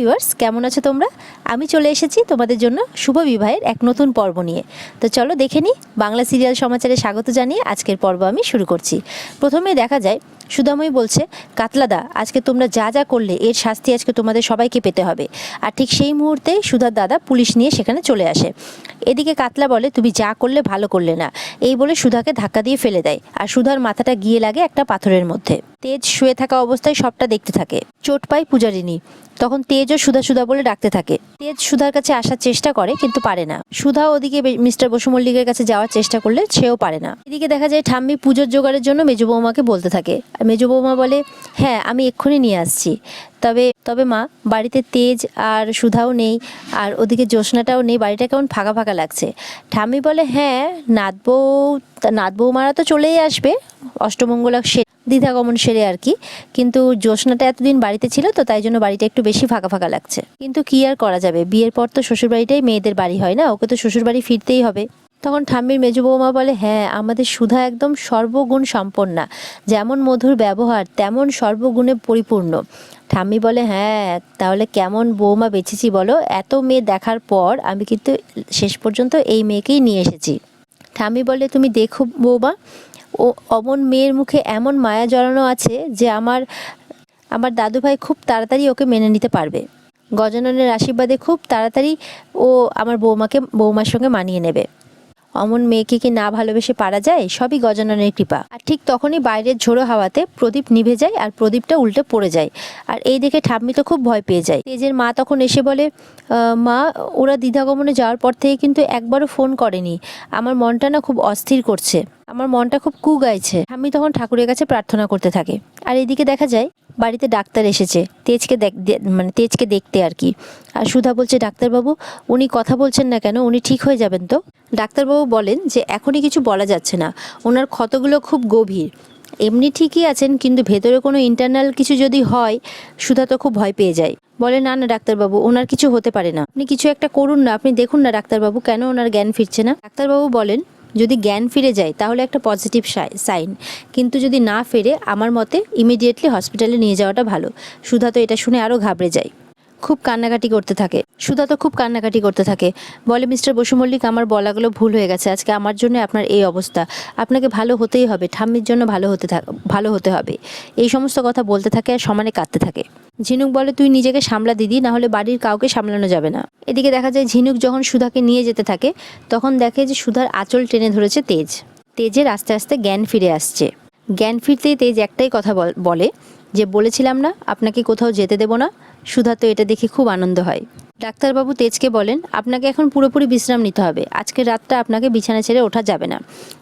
Viewers, কেমন আছো তোমরা? আমি চলে এসেছি তোমাদের জন্য শুভ বিবাহের এক নতুন পর্ব নিয়ে। তো চলো দেখে নিই। বাংলা সিরিয়াল সমাচারে স্বাগত জানিয়ে আজকের পর্ব আমি শুরু করছি। প্রথমেই দেখা যায় সুধাময়ী বলছে, কাতলাদা আজকে তোমরা যা যা করলে এর শাস্তি আজকে তোমাদের সবাইকে পেতে হবে। আর ঠিক সেই মুহূর্তে সুধার দাদা পুলিশ নিয়ে সেখানে চলে আসে। এদিকে কাতলা বলে, তুমি যা করলে ভালো করলে না, এই বলে সুধাকে ধাক্কা দিয়ে ফেলে দেয়। আর সুধার মাথাটা গিয়ে লাগে একটা পাথরের মধ্যে। তেজ শুয়ে থাকা অবস্থায় সবটা দেখতে থাকে। চোট পায় পূজারিনী। তখন তেজও সুধা সুধা বলে ডাকতে থাকে। তেজ সুধার কাছে আসার চেষ্টা করে কিন্তু পারে না। সুধা ওদিকে মিস্টার বসু মল্লিকের কাছে যাওয়ার চেষ্টা করলে সেও পারে না। এদিকে দেখা যায় ঠাম্মি পুজোর জোগাড়ের জন্য মেজো বৌমাকে বলতে থাকে। আর মেজো বৌমা বলে, হ্যাঁ আমি এক্ষুনি নিয়ে আসছি। তবে তবে মা, বাড়িতে তেজ আর সুধাও নেই, আর ওদিকে জ্যোৎস্নাটাও নেই, বাড়িটা কেমন ফাঁকা ফাঁকা লাগছে। ঠাম্মি বলে, হ্যাঁ নাত বৌমারা তো চলেই আসবে অষ্টমঙ্গলা দ্বিধাগমন সেরে আর কি, কিন্তু জ্যোৎস্নাটা এতদিন বাড়িতে ছিল তো তাই জন্য বাড়িটা একটু বেশি ফাঁকা ফাঁকা লাগছে। কিন্তু কি আর করা যাবে, বিয়ের পর তো শ্বশুরবাড়িটাই মেয়েদের বাড়ি হয় না, ওকে তো শ্বশুরবাড়ি ফিরতেই হবে। তখন ঠাম্মির মেজো বৌমা বলে, হ্যাঁ আমাদের সুধা একদম সর্বগুণ সম্পন্না, যেমন মধুর ব্যবহার তেমন সর্বগুণে পরিপূর্ণ। ঠাম্মি বলে, হ্যাঁ তাহলে কেমন বৌমা বেঁচেছি বলো, এত মেয়ে দেখার পর আমি কিন্তু শেষ পর্যন্ত এই মেয়েকেই নিয়ে এসেছি। ঠাম্মি বলে, তুমি দেখো বৌমা, ও অমন মেয়ের মুখে এমন মায়া জড়ানো আছে যে আমার দাদুভাই খুব তাড়াতাড়ি ওকে মেনে নিতে পারবে। গজাননের আশীর্বাদে খুব তাড়াতাড়ি ও আমার বৌমার সঙ্গে মানিয়ে নেবে। অমন মেয়েকে কি না ভালোবেসে পারা যায়? সবই গজাননের কৃপা। আর ঠিক তখনই বাইরের ঝোড়ো হাওয়াতে প্রদীপ নিভে যায় আর প্রদীপটা উল্টে পড়ে যায়। আর এই দেখে ঠাম্মি তো খুব ভয় পেয়ে যায়। তেজের মা তখন এসে বলে, মা ওরা দ্বিধাগমনে যাওয়ার পর থেকে কিন্তু একবারও ফোন করেনি, আমার মনটা না খুব অস্থির করছে, আমার মনটা খুব কু গাইছে। ঠাম্মি তখন ঠাকুরের কাছে প্রার্থনা করতে থাকে। আর এদিকে দেখা যায় বাড়িতে ডাক্তার এসেছে তেজকে দেখতে আর কি। আর সুধা বলছে, ডাক্তারবাবু উনি কথা বলছেন না কেন, উনি ঠিক হয়ে যাবেন তো? ডাক্তারবাবু বলেন যে এখনই কিছু বলা যাচ্ছে না, ওনার ক্ষতগুলো খুব গভীর, এমনি ঠিকই আছেন কিন্তু ভেতরে কোনো ইন্টারনাল কিছু যদি হয় সুধা তো খুব ভয় পেয়ে যায়। বলে, না না ডাক্তারবাবু, ওনার কিছু হতে পারে না, আপনি কিছু একটা করুন না, আপনি দেখুন না ডাক্তারবাবু কেন ওনার জ্ঞান ফিরছে না। ডাক্তারবাবু বলেন, যদি জ্ঞান ফিরে যায় তাহলে একটা পজিটিভ সাইন, কিন্তু যদি না ফেরে আমার মতে ইমিডিয়েটলি হসপিটালে নিয়ে যাওয়াটা ভালো। সুধা তো এটা শুনে আরও ঘাবড়ে যায়, খুব কান্নাকাটি করতে থাকে। সুধা তো খুব কান্নাকাটি করতে থাকে, বলে, মিস্টার বসু মল্লিক আমার বলাগুলো ভুল হয়ে গেছে, আজকে আমার জন্য আপনার এই অবস্থা, আপনাকে ভালো হতেই হবে, ঠাম্মির জন্য ভালো হতে হবে। এই সমস্ত কথা বলতে থাকে আর সমানে কাঁদতে থাকে। ঝিনুক বলে, তুই নিজেকে সামলা দিদি, না হলে বাড়ির কাউকে সামলানো যাবে না। এদিকে দেখা যায় ঝিনুক যখন সুধাকে নিয়ে যেতে থাকে তখন দেখে যে সুধার আঁচল টেনে ধরেছে তেজের আস্তে আস্তে জ্ঞান ফিরে আসছে। জ্ঞান ফিরতেই তেজ একটাই কথা বলে যে, বলেছিলাম না আপনাকে কোথাও যেতে দেব না। সুধা তো এটা দেখে খুব আনন্দ হয়। ডাক্তারবাবু তেজকে বলেন, আপনাকে এখন পুরোপুরি বিশ্রাম নিতে হবে, আজকের রাতটা আপনাকে বিছানা ছেড়ে ওঠা যাবে না।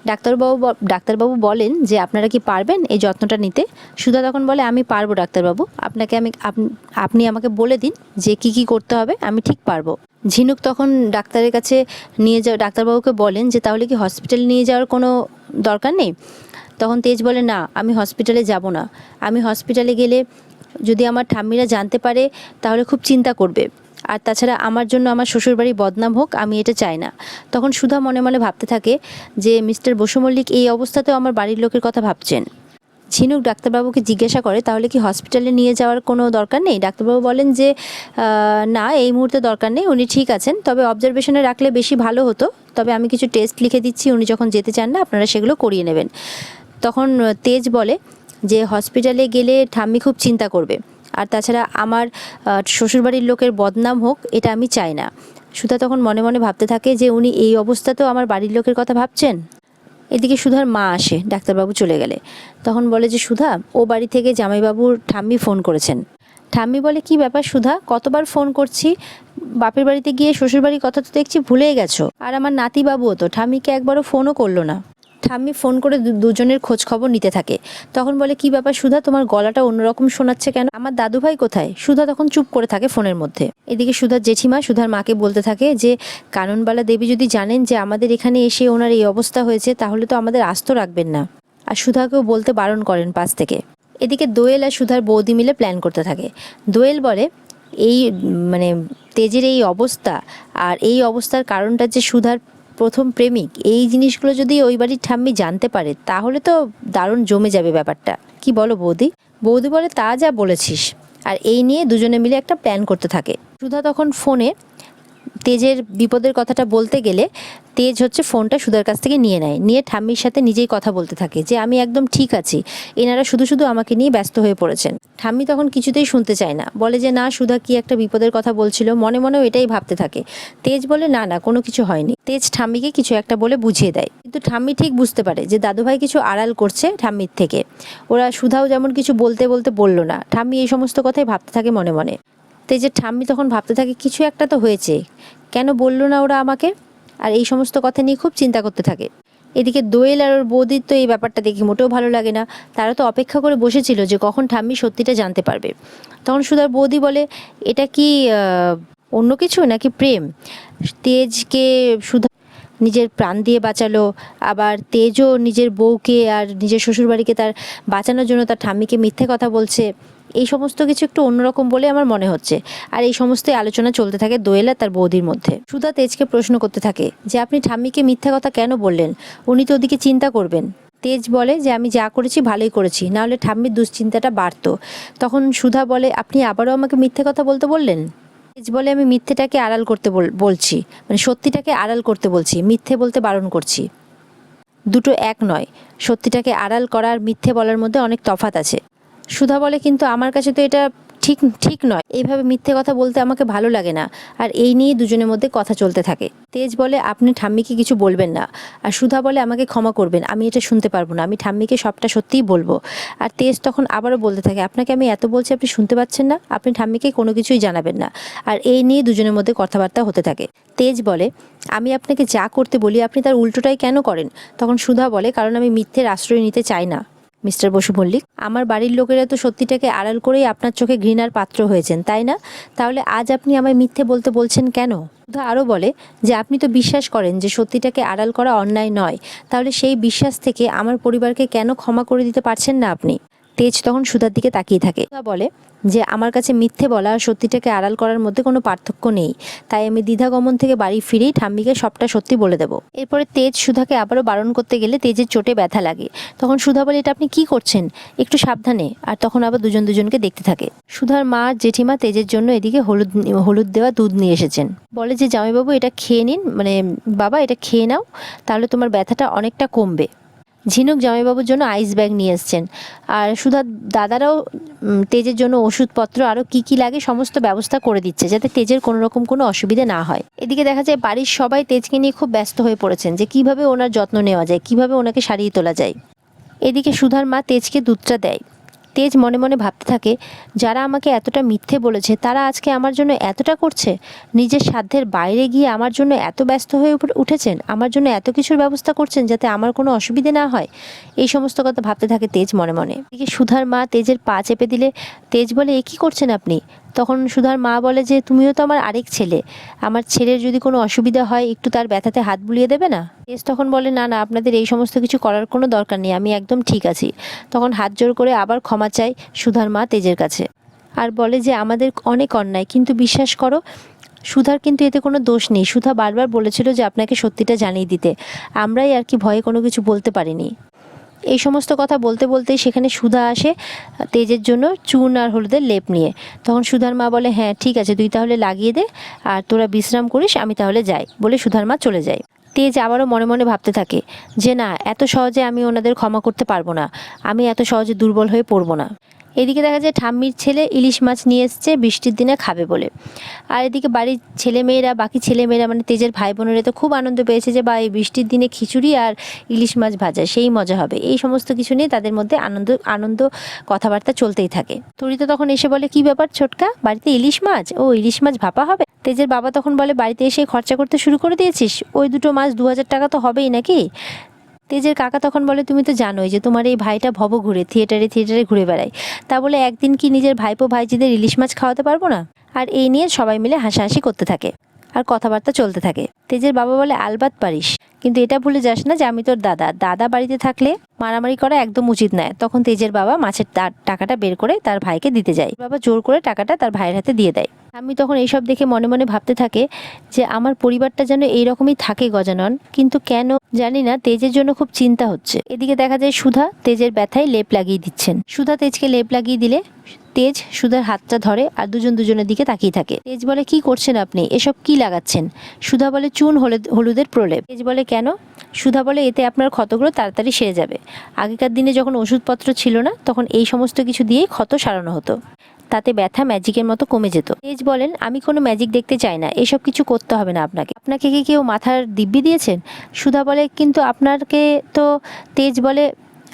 ডাক্তারবাবু বলেন যে, আপনারা কি পারবেন এই যত্নটা নিতে? সুধা তখন বলে, আমি পারবো ডাক্তারবাবু, আপনি আমাকে বলে দিন যে কি করতে হবে, আমি ঠিক পারবো। ঝিনুক তখন ডাক্তারবাবুকে বলেন যে, তাহলে কি হসপিটালে নিয়ে যাওয়ার কোনো দরকার নেই? তখন তেজ বলে, না আমি হসপিটালে যাব না, আমি হসপিটালে গেলে যদি আমার ঠাম্মিরা জানতে পারে তাহলে খুব চিন্তা করবে, আর তাছাড়া আমার জন্য আমার শ্বশুরবাড়ি বদনাম হোক, আমি এটা চাই না। তখন সুধা মনে মনে ভাবতে থাকে যে মিস্টার বসু মল্লিক এই অবস্থাতেও আমার বাড়ির লোকের কথা ভাবছেন। ঝিনুক ডাক্তারবাবুকে জিজ্ঞাসা করে, তাহলে কি হসপিটালে নিয়ে যাওয়ার কোনো দরকার নেই? ডাক্তারবাবু বলেন যে, না এই মুহূর্তে দরকার নেই, উনি ঠিক আছেন, তবে অবজারভেশনে রাখলে বেশি ভালো হতো, তবে আমি কিছু টেস্ট লিখে দিচ্ছি, উনি যখন যেতে চান না আপনারা সেগুলো করিয়ে নেবেন। তখন তেজ বলে যে, হসপিটালে গেলে ঠাম্মি খুব চিন্তা করবে, আর তাছাড়া আমার শ্বশুরবাড়ির লোকের বদনাম হোক, এটা আমি চাই না। সুধা তখন মনে মনে ভাবতে থাকে যে উনি এই অবস্থাতেও আমার বাড়ির লোকের কথা ভাবছেন। এদিকে সুধার মা আসে ডাক্তারবাবু চলে গেলে। তখন বলে যে, সুধা ও বাড়ি থেকে জামাইবাবুর ঠাম্মি ফোন করেছেন। ঠাম্মি বলে, কি ব্যাপার সুধা, কতবার ফোন করছি, বাপের বাড়িতে গিয়ে শ্বশুরবাড়ির কথা তো দেখছি ভুলেই গেছো, আর আমার নাতিবাবুও তো ঠাম্মিকে একবারও ফোনও করলো না। ঠাম্মি ফোন করে দুজনের খোঁজ খবর নিতে থাকে। তখন বলে, কি ব্যাপার সুধা, তোমার গলাটা অন্যরকম শোনাচ্ছে কেন, আমার দাদুভাই কোথায়? সুধা তখন চুপ করে থাকে ফোনের মধ্যে। এদিকে সুধার জেঠিমা সুধার মাকে বলতে থাকে যে, কাননবালা দেবী যদি জানেন যে আমাদের এখানে এসে ওনার এই অবস্থা হয়েছে তাহলে তো আমাদের আস্ত রাখবেন না। আর সুধাকেও বলতে বারণ করেন পাশ থেকে। এদিকে দোয়েল আর সুধার বৌদি মিলে প্ল্যান করতে থাকে। দোয়েল বলে, এই তেজের এই অবস্থা, আর এই অবস্থার কারণটা যে সুধার প্রথম প্রেমিক, এই জিনিসগুলো যদি ওই বাড়ির ঠাম্মি জানতে পারে তাহলে তো দারুণ জমে যাবে ব্যাপারটা, কি বলো বৌদি? বৌদি বলে, তা যা বলেছিস, আর এই নিয়ে দুজনে মিলে একটা প্ল্যান করতে থাকে। সুধা তখন ফোনে তেজের বিপদের কথাটা বলতে গেলে তেজ হচ্ছে ফোনটা সুধার কাছ থেকে নিয়ে নেয়, নিয়ে ঠাম্মির সাথে নিজেই কথা বলতে থাকে যে আমি একদম ঠিক আছি, এনারা শুধু শুধু আমাকে নিয়ে ব্যস্ত হয়ে পড়েছেন। ঠাম্মি তখন কিছুতেই শুনতে চায় না, বলে যে না, সুধা কি একটা বিপদের কথা বলছিল, মনে মনেও এটাই ভাবতে থাকে। তেজ বলে না না, কোনো কিছু হয়নি। তেজ ঠাম্মিকে কিছু একটা বলে বুঝিয়ে দেয়, কিন্তু ঠাম্মি ঠিক বুঝতে পারে যে দাদুভাই কিছু আড়াল করছে ঠাম্মির থেকে। ওরা সুধাও যেমন কিছু বলতে বলতে বলল না, ঠাম্মি এই সমস্ত কথাই ভাবতে থাকে মনে মনে। তেজের ঠাম্মি তখন ভাবতে থাকে কিছু একটা তো হয়েছে, কেন বললো না ওরা আমাকে, আর এই সমস্ত কথা নিয়ে খুব চিন্তা করতে থাকে। এদিকে দোয়েল আর ওর বৌদির তো এই ব্যাপারটা দেখে মোটেও ভালো লাগে না। তারা তো অপেক্ষা করে বসেছিল যে কখন ঠাম্মি সত্যিটা জানতে পারবে। তখন সুধার বৌদি বলে এটা কি অন্য কিছু নাকি প্রেম? তেজকে সুধা নিজের প্রাণ দিয়ে বাঁচালো, আবার তেজও নিজের বউকে আর নিজের শ্বশুরবাড়িকে তার বাঁচানোর জন্য তার ঠাম্মিকে মিথ্যে কথা বলছে। এই সমস্ত কিছু একটু অন্যরকম বলে আমার মনে হচ্ছে। আর এই সমস্ত আলোচনা চলতে থাকে দোয়েল আর তার বৌদির মধ্যে। সুধা তেজকে প্রশ্ন করতে থাকে যে আপনি ঠাম্মিকে মিথ্যে কথা কেন বললেন, উনি তো ওদিকে চিন্তা করবেন। তেজ বলে যে আমি যা করেছি ভালোই করেছি, নাহলে ঠাম্মির দুশ্চিন্তাটা বাড়তো। তখন সুধা বলে আপনি আবারও আমাকে মিথ্যে কথা বলতে বললেন? তেজ বলে আমি মিথ্যেটাকে আড়াল করতে বলছি, মানে সত্যিটাকে আড়াল করতে বলছি, মিথ্যে বলতে বারণ করছি। দুটো এক নয়, সত্যিটাকে আড়াল করা আর মিথ্যে বলার মধ্যে অনেক তফাৎ আছে। সুধা বলে কিন্তু আমার কাছে তো এটা ঠিক ঠিক নয়, এইভাবে মিথ্যে কথা বলতে আমাকে ভালো লাগে না। আর এই নিয়ে দুজনের মধ্যে কথা চলতে থাকে। তেজ বলে আপনি ঠাম্মিকে কিছু বলবেন না, আর সুধা বলে আমাকে ক্ষমা করবেন, আমি এটা শুনতে পারবো না, আমি ঠাম্মিকে সবটা সত্যিই বলবো। আর তেজ তখন আবারও বলতে থাকে আপনাকে আমি এত বলছি, আপনি শুনতে পাচ্ছেন না, আপনি ঠাম্মিকে কোনো কিছুই জানাবেন না। আর এই নিয়ে দুজনের মধ্যে কথাবার্তা হতে থাকে। তেজ বলে আমি আপনাকে যা করতে বলি আপনি তার উল্টোটাই কেন করেন? তখন সুধা বলে কারণ আমি মিথ্যের আশ্রয় নিতে চাই না মিস্টার বসু মল্লিক, আমার বাড়ির লোকেরা তো সত্যিটাকে আড়াল করেই আপনার চোখে ঘৃণার পাত্র হয়েছেন, তাই না? তাহলে আজ আপনি আমায় মিথ্যে বলতে বলছেন কেন? সুধা আরও বলে যে আপনি তো বিশ্বাস করেন যে সত্যিটাকে আড়াল করা অন্যায় নয়, তাহলে সেই বিশ্বাস থেকে আমার পরিবারকে কেন ক্ষমা করে দিতে পারছেন না আপনি? তেজ তখন সুধার দিকে তাকিয়ে থাকে। সুধা বলে যে আমার কাছে মিথ্যে বলা আর সত্যিটাকে আড়াল করার মধ্যে কোনো পার্থক্য নেই, তাই আমি দ্বিধাগমন থেকে বাড়ি ফিরেই ঠাম্মিকে সবটা সত্যি বলে দেবো। এরপরে তেজ সুধাকে আবারও বারণ করতে গেলে তেজের চোটে ব্যথা লাগে। তখন সুধা বলে এটা আপনি কি করছেন, একটু সাবধানে। আর তখন আবার দুজন দুজনকে দেখতে থাকে। সুধার মা আর জেঠিমা তেজের জন্য এদিকে হলুদ দেওয়া দুধ নিয়ে এসেছেন। বলে যে জামাইবাবু এটা খেয়ে নিন, মানে বাবা এটা খেয়ে নাও, তাহলে তোমার ব্যথাটা অনেকটা কমবে। ঝিনুক জামাইবাবুর জন্য আইস ব্যাগ নিয়ে এসছেন। আর সুধার দাদারাও তেজের জন্য ওষুধপত্র আরও কী কী লাগে সমস্ত ব্যবস্থা করে দিচ্ছে, যাতে তেজের কোনো রকম কোনো অসুবিধা না হয়। এদিকে দেখা যায় বাড়ির সবাই তেজকে নিয়ে খুব ব্যস্ত হয়ে পড়েছেন যে কিভাবে ওনার যত্ন নেওয়া যায়, কিভাবে ওনাকে সারিয়ে তোলা যায়। এদিকে সুধার মা তেজকে দুধটা দেয়। তেজ মনে মনে ভাবতে থাকে যারা আমাকে এতটা মিথ্যে বলেছে তারা আজকে আমার জন্য এতটা করছে, নিজের সাধ্যের বাইরে গিয়ে আমার জন্য এত ব্যস্ত হয়ে উঠেছেন, আমার জন্য এত কিছুর ব্যবস্থা করছেন যাতে আমার কোনো অসুবিধে না হয়। এই সমস্ত কথা ভাবতে থাকে তেজ মনে মনে। এদিকে সুধার মা তেজের পা চেপে দিলে তেজ বলে এ কী করছেন আপনি? তখন সুধার মা বলে যে তুমিও তো আমার আরেক ছেলে, আমার ছেলের যদি কোনো অসুবিধা হয় একটু তার ব্যথাতে হাত বুলিয়ে দেবে না? তেজ তখন বলে না না, আপনাদের এই সমস্ত কিছু করার কোনো দরকার নেই, আমি একদম ঠিক আছি। তখন হাত জোর করে আবার ক্ষমা চাই সুধার মা তেজের কাছে, আর বলে যে আমাদের অনেক অন্যায়, কিন্তু বিশ্বাস করো সুধার কিন্তু এতে কোনো দোষ নেই। সুধা বারবার বলেছিল যে আপনাকে সত্যিটা জানিয়ে দিতে, আমরাই আর কি ভয়ে কোনো কিছু বলতে পারিনি। এই সমস্ত কথা বলতে বলতেই সেখানে সুধা আসে তেজের জন্য চুন আর হলুদের লেপ নিয়ে। তখন সুধার মা বলে হ্যাঁ ঠিক আছে, তুই তাহলে লাগিয়ে দে আর তোরা বিশ্রাম করিস, আমি তাহলে যাই, বলে সুধার মা চলে যায়। তেজ আবারও মনে মনে ভাবতে থাকে যে না, এত সহজে আমি ওনাদের ক্ষমা করতে পারবো না, আমি এত সহজে দুর্বল হয়ে পড়বো না। এদিকে দেখা যায় ঠাম্মির ছেলে ইলিশ মাছ নিয়ে এসছে বৃষ্টির দিনে খাবে বলে। আর এদিকে বাড়ির ছেলেমেয়েরা, বাকি ছেলেমেয়েরা মানে তেজের ভাই বোনেরা তো খুব আনন্দ পেয়েছে যে বা এই বৃষ্টির দিনে খিচুড়ি আর ইলিশ মাছ ভাজা, সেই মজা হবে। এই সমস্ত কিছু নিয়ে তাদের মধ্যে আনন্দ আনন্দ কথাবার্তা চলতেই থাকে। তুরি তো তখন এসে বলে কি ব্যাপার ছোটকা, বাড়িতে ইলিশ মাছ? ও ইলিশ মাছ ভাপা হবে? তেজের বাবা তখন বলে বাড়িতে এসে খরচা করতে শুরু করে দিয়েছিস, ওই দুটো মাছ 2000 টাকা তো হবেই নাকি? তেজের কাকা তখন বলে তুমি তো জানোই যে তোমার এই ভাইটা ভব ঘুরে থিয়েটারে থিয়েটারে ঘুরে বেড়ায়, তা বলে একদিন কি নিজের ভাইপো ভাইজিদের ইলিশ মাছ খাওয়াতে পারবো না? আর এই নিয়ে সবাই মিলে হাসাহাসি করতে থাকে আর কথাবার্তা চলতে থাকে। তেজের বাবা বলে আলবাত পারিস, কিন্তু এটা ভুলে যাস না যে আমি তোর দাদা, দাদা বাড়িতে থাকলে মারামারি করা একদম উচিত নয়। তখন তেজের বাবা মাছের টাকাটা বের করে তার ভাইকে দিতে যায়। বাবা জোর করে টাকাটা তার ভাইয়ের হাতে দিয়ে দেয়। আমি তখন এইসব দেখে মনে মনে ভাবতে থাকে যে আমার পরিবারটা যেন এইরকমই থাকে গজানন, কিন্তু কেন জানি না, তেজের জন্য খুব চিন্তা হচ্ছে। এদিকে দেখা যায় সুধা তেজের ব্যথায় লেপ লাগিয়ে দিচ্ছেন। সুধা তেজকে লেপ লাগিয়ে দিলে তেজ সুধার হাতটা ধরে আর দুজনের দিকে তাকিয়ে থাকে। তেজ বলে, কি করছেন আপনি, এসব কি লাগাচ্ছেন? সুধা বলে, চুন হলুদের প্রলেপ। তেজ বলে, কেন? সুধা বলে, এতে আপনার ক্ষতগুলো তাড়াতাড়ি সেরে যাবে। আগেকার দিনে যখন ওষুধপত্র ছিল না তখন এই সমস্ত কিছু দিয়েই ক্ষত সারানো হতো, তাতে ব্যথা ম্যাজিকের মতো কমে যেত। তেজ বলেন, আমি কোনো ম্যাজিক দেখতে চাই না, এসব কিছু করতে হবে না আপনাকে কি কেউ মাথার দিব্যি দিয়েছেন? সুধা বলে, কিন্তু আপনাকে তো। তেজ বলে,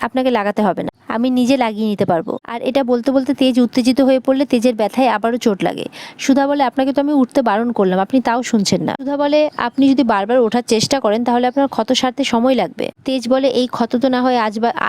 আপনাকে লাগাতে হবে না, আমি নিজে লাগিয়ে নিতে পারবো। আর এটা বলতে বলতে তেজ উত্তেজিত হয়ে পড়লে তেজের ব্যথায় আবারও চোট লাগে। সুধা বলে, আপনাকে তো আমি উঠতে বারণ করলাম, আপনি তাও শুনছেন না। সুধা বলে, আপনি যদি বারবার ওঠার চেষ্টা করেন তাহলে আপনার ক্ষত সারতে সময় লাগবে। তেজ বলে, এই ক্ষত তো না হয়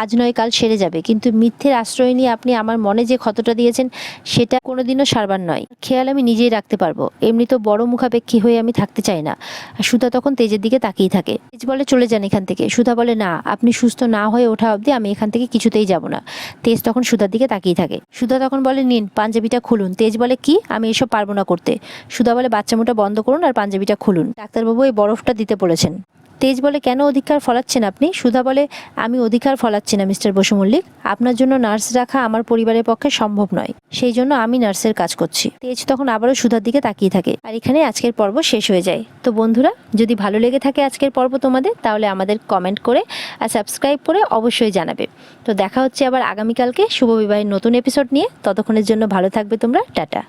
আজ নয় কাল সেরে যাবে, কিন্তু মিথ্যের আশ্রয় নিয়ে আপনি আমার মনে যে ক্ষতটা দিয়েছেন সেটা কোনোদিনও সারবার নয়। খেয়াল আমি নিজেই রাখতে পারবো, এমনি তো বড় মুখাপেক্ষী হয়ে আমি থাকতে চাই না। আর সুধা তখন তেজের দিকে তাকিয়ে থাকে। তেজ বলে, চলে যান এখান থেকে। সুধা বলে, না, আপনি সুস্থ না হয়ে ওঠা অবধি আমি এখান থেকে কিছুতেই যাব না। তেজ তখন সুধার দিকে তাকিয়ে থাকে। সুধা তখন বলে, নিন পাঞ্জাবিটা খুলুন। তেজ বলে, কি? আমি এসব পারবো না করতে। সুধা বলে, বাচ্চামোটা বন্ধ করুন আর পাঞ্জাবিটা খুলুন, ডাক্তারবাবু এই বরফটা দিতে বলেছেন। তেজ বলে, কেন অধিকার ফলাচ্ছেন আপনি? সুধা বলে, আমি অধিকার ফলাচ্ছি না মিস্টার বসু মল্লিক, আপনার জন্য নার্স রাখা আমার পরিবারের পক্ষে সম্ভব নয়, সেই জন্য আমি নার্সের কাজ করছি। তেজ তখন আবারও সুধার দিকে তাকিয়ে থাকে। আর এখানে আজকের পর্ব শেষ হয়ে যায়। তো বন্ধুরা, যদি ভালো লেগে থাকে আজকের পর্ব তোমাদের, তাহলে আমাদের কমেন্ট করে আর সাবস্ক্রাইব করে অবশ্যই জানাবে। তো দেখা হচ্ছে আবার আগামীকালকে শুভ বিবাহের নতুন এপিসোড নিয়ে। ততক্ষণের জন্য ভালো থাকবে তোমরা, টাটা।